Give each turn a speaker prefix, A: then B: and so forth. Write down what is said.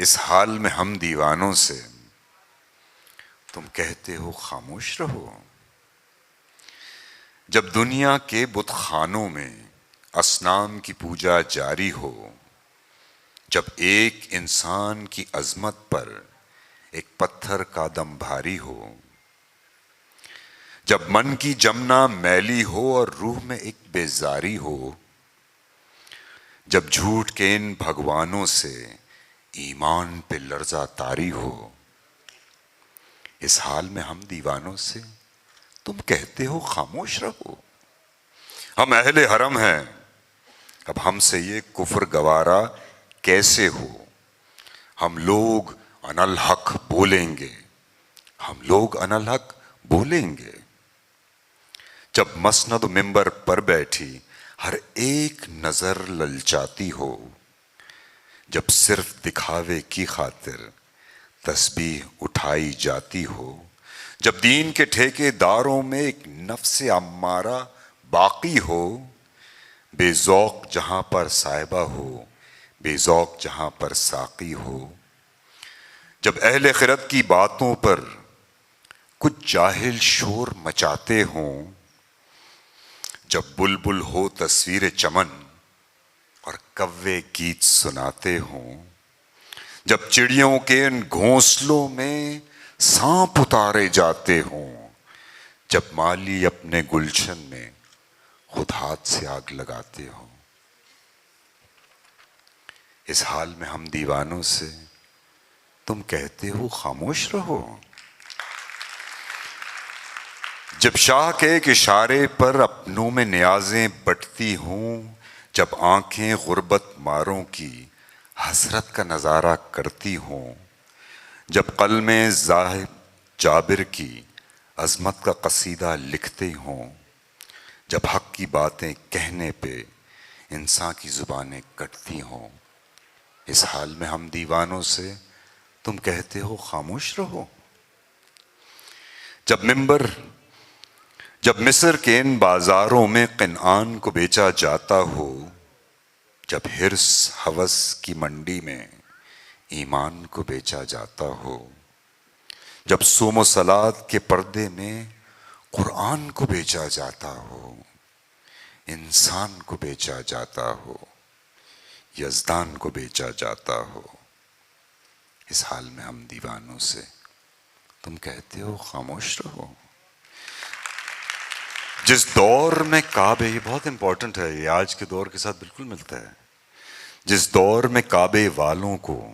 A: اس حال میں ہم دیوانوں سے تم کہتے ہو خاموش رہو. جب دنیا کے بت خانوں میں اصنام کی پوجا جاری ہو، جب ایک انسان کی عظمت پر ایک پتھر کا دم بھاری ہو، جب من کی جمنا میلی ہو اور روح میں ایک بیزاری ہو، جب جھوٹ کے ان بھگوانوں سے ایمان پہ لرزہ طاری ہو، اس حال میں ہم دیوانوں سے تم کہتے ہو خاموش رہو. ہم اہل حرم ہیں، اب ہم سے یہ کفر گوارا کیسے ہو. ہم لوگ انالحق بولیں گے، ہم لوگ انالحق بولیں گے. جب مسند و منبر پر بیٹھی ہر ایک نظر للچاتی ہو، جب صرف دکھاوے کی خاطر تسبیح اٹھائی جاتی ہو، جب دین کے ٹھیکے داروں میں ایک نفس امارہ باقی ہو، بے ذوق جہاں پر صاحبہ ہو، بے ذوق جہاں پر ساقی ہو، جب اہل خرد کی باتوں پر کچھ جاہل شور مچاتے ہوں، جب بلبل ہو تصویر چمن اور کوے گیت سناتے ہوں، جب چڑیوں کے ان گھونسلوں میں سانپ اتارے جاتے ہوں، جب مالی اپنے گلشن میں خود ہاتھ سے آگ لگاتے ہوں، اس حال میں ہم دیوانوں سے تم کہتے ہو خاموش رہو. جب شاہ کے ایک اشارے پر اپنوں میں نیازیں بٹتی ہوں، جب آنکھیں غربت ماروں کی حسرت کا نظارہ کرتی ہوں، جب قلمیں زاہد جابر کی عظمت کا قصیدہ لکھتے ہوں، جب حق کی باتیں کہنے پہ انسان کی زبانیں کٹتی ہوں، اس حال میں ہم دیوانوں سے تم کہتے ہو خاموش رہو. جب مصر کے ان بازاروں میں قنعان کو بیچا جاتا ہو، جب حرص ہوس کی منڈی میں ایمان کو بیچا جاتا ہو، جب صوم و صلات کے پردے میں قرآن کو بیچا جاتا ہو، انسان کو بیچا جاتا ہو، یزدان کو بیچا جاتا ہو، اس حال میں ہم دیوانوں سے تم کہتے ہو خاموش رہو. جس دور میں کعبے، یہ بہت امپورٹنٹ ہے، یہ آج کے دور کے ساتھ بالکل ملتا ہے. جس دور میں کعبے والوں کو